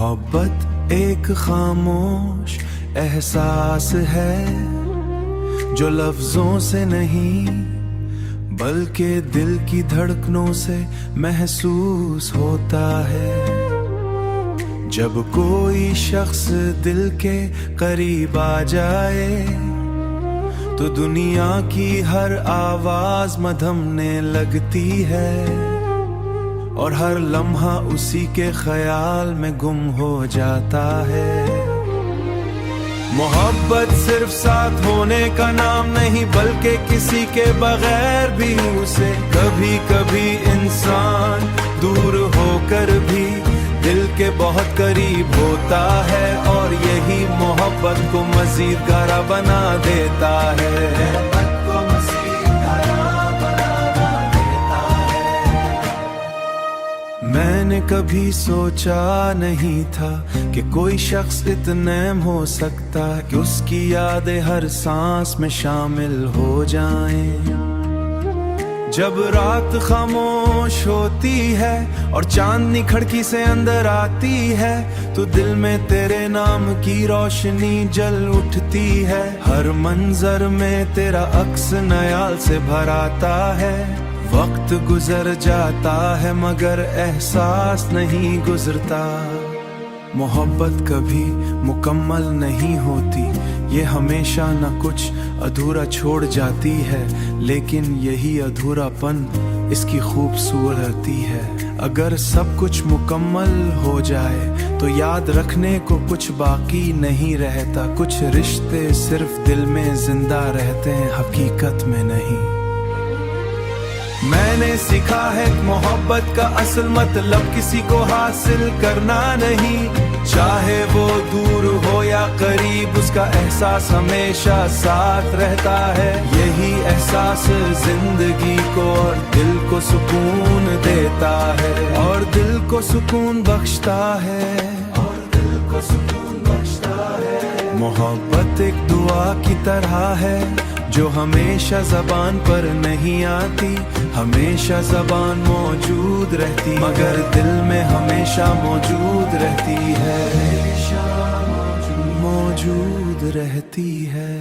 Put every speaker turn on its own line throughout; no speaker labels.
मोहब्बत एक खामोश एहसास है जो लफ्जों से नहीं बल्कि दिल की धड़कनों से महसूस होता है। जब कोई शख्स दिल के करीब आ जाए तो दुनिया की हर आवाज मधमने लगती है और हर लम्हा उसी के ख्याल में गुम हो जाता है। मोहब्बत सिर्फ साथ होने का नाम नहीं बल्कि किसी के बगैर भी उसे कभी कभी इंसान दूर होकर भी दिल के बहुत करीब होता है और यही मोहब्बत को मजीद गहरा बना देता है। मैंने कभी सोचा नहीं था कि कोई शख्स इतना हो सकता कि उसकी यादें हर सांस में शामिल हो जाएं। जब रात खामोश होती है और चांदनी खिड़की से अंदर आती है तो दिल में तेरे नाम की रोशनी जल उठती है। हर मंजर में तेरा अक्स नयाल से भर आता है। वक्त गुजर जाता है मगर एहसास नहीं गुजरता। मोहब्बत कभी मुकम्मल नहीं होती, ये हमेशा न कुछ अधूरा छोड़ जाती है, लेकिन यही अधूरापन इसकी खूबसूरती है। अगर सब कुछ मुकम्मल हो जाए तो याद रखने को कुछ बाकी नहीं रहता। कुछ रिश्ते सिर्फ दिल में जिंदा रहते हैं, हकीकत में नहीं। मैंने सीखा है मोहब्बत का असल मतलब किसी को हासिल करना नहीं, चाहे वो दूर हो या करीब, उसका एहसास हमेशा साथ रहता है। यही एहसास जिंदगी को और दिल को सुकून देता है और दिल को सुकून बख्शता है और दिल को सुकून बख्शता है। मोहब्बत एक दुआ की तरह है जो हमेशा जबान पर नहीं आती, हमेशा जबान मौजूद रहती मगर दिल में हमेशा मौजूद रहती है, मौजूद रहती है।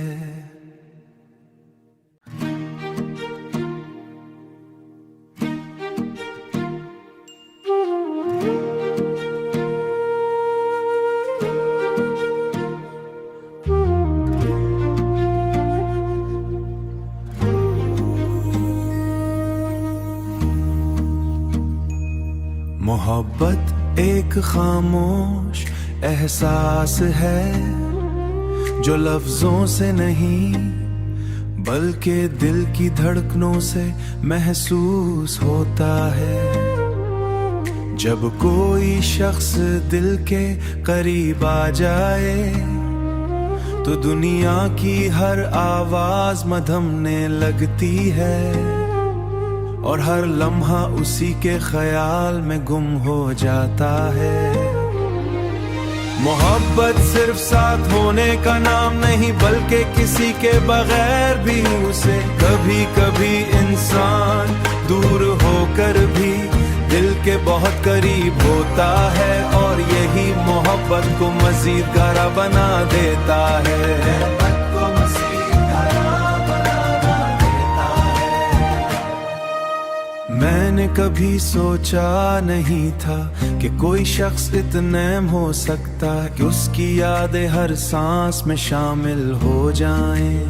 मोहब्बत एक खामोश एहसास है जो लफ्जों से नहीं बल्कि दिल की धड़कनों से महसूस होता है। जब कोई शख्स दिल के करीब आ जाए तो दुनिया की हर आवाज मधमने लगती है और हर लम्हा उसी के ख्याल में गुम हो जाता है। मोहब्बत सिर्फ साथ होने का नाम नहीं बल्कि किसी के बगैर भी उसे कभी कभी इंसान दूर होकर भी दिल के बहुत करीब होता है और यही मोहब्बत को मजीद गहरा बना देता है। मैंने कभी सोचा नहीं था कि कोई शख्स इतना हो सकता कि उसकी यादें हर सांस में शामिल हो जाएं।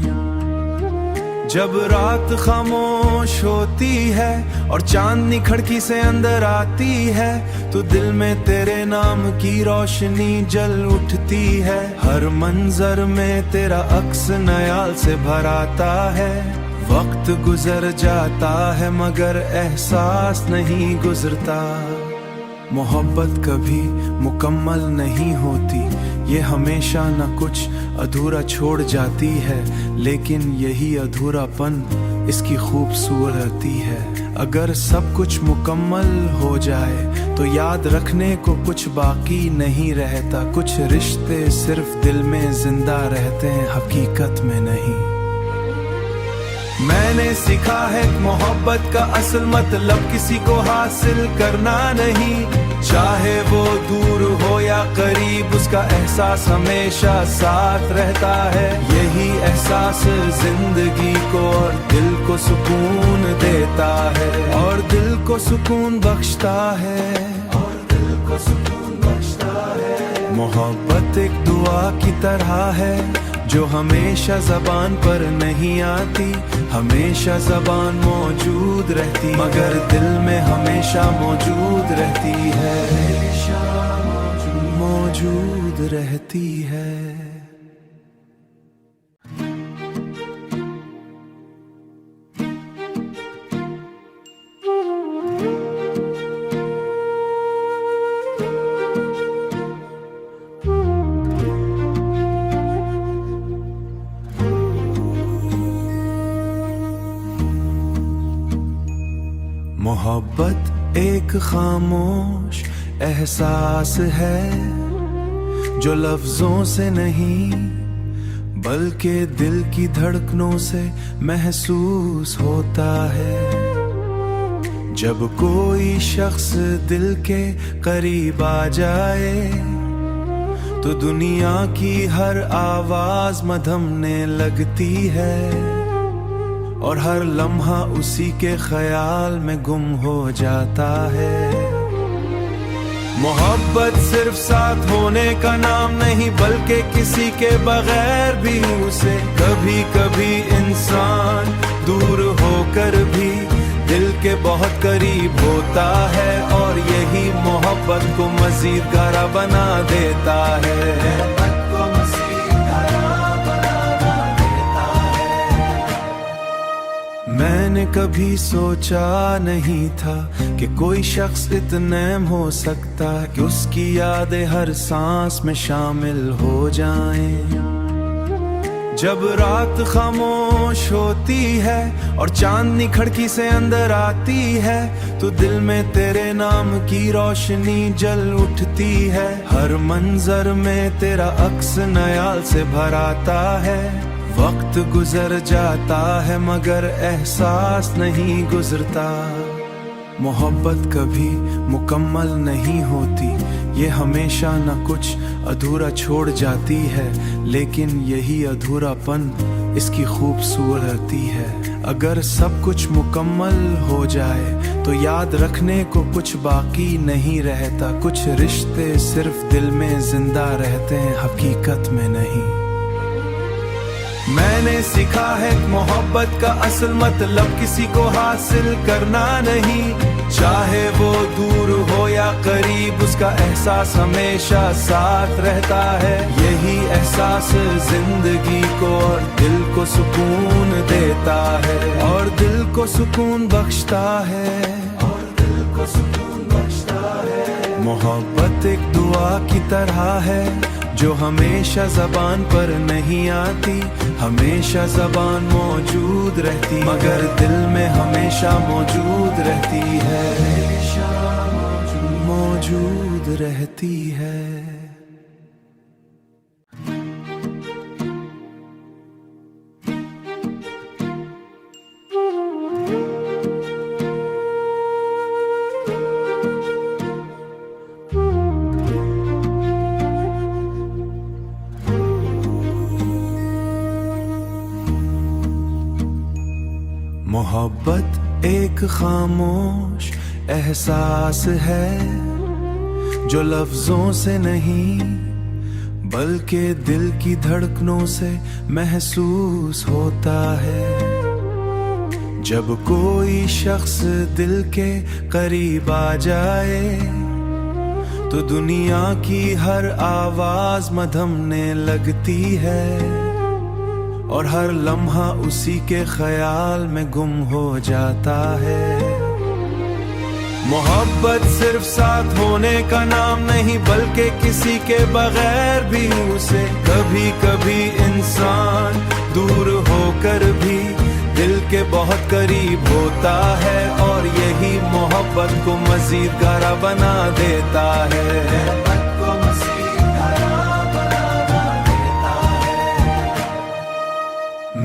जब रात खामोश होती है और चांदनी खिड़की से अंदर आती है तो दिल में तेरे नाम की रोशनी जल उठती है। हर मंजर में तेरा अक्स नयाल से भर आता है। वक्त गुजर जाता है मगर एहसास नहीं गुजरता। मोहब्बत कभी मुकम्मल नहीं होती, ये हमेशा न कुछ अधूरा छोड़ जाती है, लेकिन यही अधूरापन इसकी खूबसूरती है। अगर सब कुछ मुकम्मल हो जाए तो याद रखने को कुछ बाकी नहीं रहता। कुछ रिश्ते सिर्फ दिल में जिंदा रहते हैं, हकीकत में नहीं। मैंने सीखा है मोहब्बत का असल मतलब किसी को हासिल करना नहीं, चाहे वो दूर हो या करीब, उसका एहसास हमेशा साथ रहता है। यही एहसास जिंदगी को और दिल को सुकून देता है, और दिल को सुकून बख्शता है, और दिल को सुकून बख्शता है। मोहब्बत एक दुआ की तरह है जो हमेशा ज़बान पर नहीं आती, हमेशा ज़बान मौजूद रहती, मगर दिल में हमेशा मौजूद रहती है, मौजूद रहती है। मोहब्बत एक खामोश एहसास है जो लफ्जों से नहीं बल्कि दिल की धड़कनों से महसूस होता है। जब कोई शख्स दिल के करीब आ जाए तो दुनिया की हर आवाज मधमने लगती है, और हर लम्हा उसी के ख्याल में गुम हो जाता है। मोहब्बत सिर्फ साथ होने का नाम नहीं, बल्कि किसी के बगैर भी उसे कभी कभी इंसान दूर होकर भी दिल के बहुत करीब होता है, और यही मोहब्बत को मजीद गहरा बना देता है। मैंने कभी सोचा नहीं था कि कोई शख्स इतना अहम हो सकता कि उसकी यादें हर सांस में शामिल हो जाएं। जब रात खामोश होती है और चांदनी खिड़की से अंदर आती है तो दिल में तेरे नाम की रोशनी जल उठती है। हर मंजर में तेरा अक्स नयाल से भर आता है। वक्त गुजर जाता है मगर एहसास नहीं गुजरता। मोहब्बत कभी मुकम्मल नहीं होती, ये हमेशा न कुछ अधूरा छोड़ जाती है, लेकिन यही अधूरापन इसकी खूबसूरती है। अगर सब कुछ मुकम्मल हो जाए तो याद रखने को कुछ बाकी नहीं रहता। कुछ रिश्ते सिर्फ दिल में जिंदा रहते हैं, हकीकत में नहीं। मैंने सीखा है मोहब्बत का असल मतलब किसी को हासिल करना नहीं, चाहे वो दूर हो या करीब, उसका एहसास हमेशा साथ रहता है। यही एहसास जिंदगी को और दिल को सुकून देता है, और दिल को सुकून बख्शता है, और दिल को सुकून बख्शता है। मोहब्बत एक दुआ की तरह है जो हमेशा ज़बान पर नहीं आती, हमेशा ज़बान मौजूद रहती, मगर दिल में हमेशा मौजूद रहती है, मौजूद रहती है। मोहब्बत एक खामोश एहसास है जो लफ्जों से नहीं बल्कि दिल की धड़कनों से महसूस होता है। जब कोई शख्स दिल के करीब आ जाए तो दुनिया की हर आवाज मधमने लगती है, और हर लम्हा उसी के ख्याल में गुम हो जाता है। मोहब्बत सिर्फ साथ होने का नाम नहीं, बल्कि किसी के बगैर भी उसे कभी कभी इंसान दूर होकर भी दिल के बहुत करीब होता है, और यही मोहब्बत को मजीद गहरा बना देता है।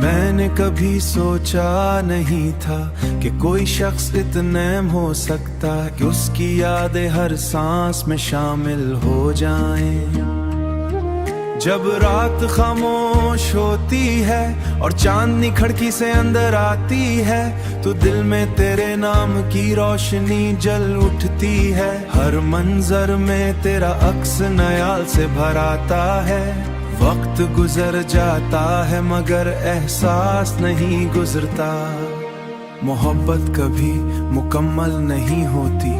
मैंने कभी सोचा नहीं था कि कोई शख्स इतना अहम हो सकता कि उसकी यादें हर सांस में शामिल हो जाएं। जब रात खामोश होती है और चांदनी खिड़की से अंदर आती है तो दिल में तेरे नाम की रोशनी जल उठती है। हर मंजर में तेरा अक्स नयाल से भर आता है। वक्त गुजर जाता है मगर एहसास नहीं गुजरता। मोहब्बत कभी मुकम्मल नहीं होती,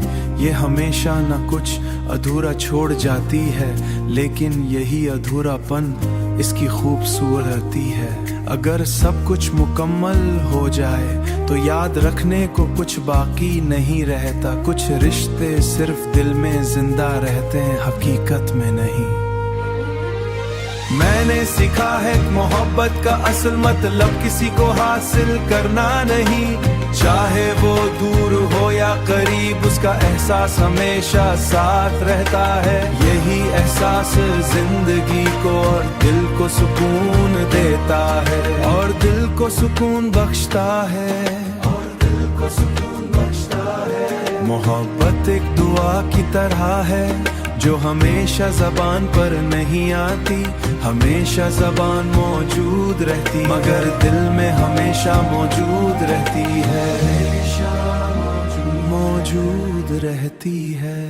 ये हमेशा न कुछ अधूरा छोड़ जाती है, लेकिन यही अधूरापन इसकी खूबसूरती है। अगर सब कुछ मुकम्मल हो जाए तो याद रखने को कुछ बाकी नहीं रहता। कुछ रिश्ते सिर्फ दिल में जिंदा रहते हैं, हकीकत में नहीं। मैंने सीखा है मोहब्बत का असल मतलब किसी को हासिल करना नहीं, चाहे वो दूर हो या करीब, उसका एहसास हमेशा साथ रहता है। यही एहसास जिंदगी को और दिल को सुकून देता है, और दिल को सुकून बख्शता है, और दिल को सुकून बख्शता है। मोहब्बत एक दुआ की तरह है जो हमेशा जबान पर नहीं आती, हमेशा जबान मौजूद रहती मगर दिल में हमेशा मौजूद रहती है, हमेशा मौजूद रहती है।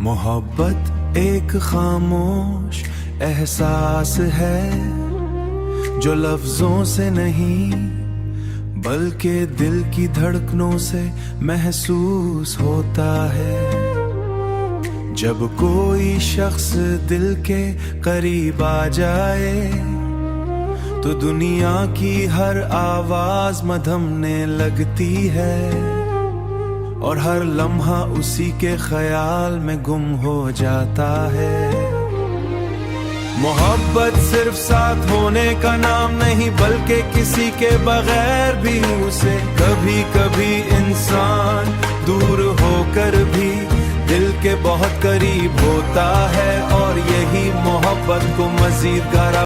मोहब्बत एक खामोश एहसास है जो लफ्जों से नहीं बल्कि दिल की धड़कनों से महसूस होता है। जब कोई शख्स दिल के करीब आ जाए तो दुनिया की हर आवाज मधमने लगती है और हर लम्हा उसी के ख्याल में गुम हो जाता है। मोहब्बत सिर्फ साथ होने का नाम नहीं बल्कि किसी के बगैर भी उसे कभी कभी इंसान दूर होकर भी दिल के बहुत करीब होता है, और यही मोहब्बत को मजीद गहरा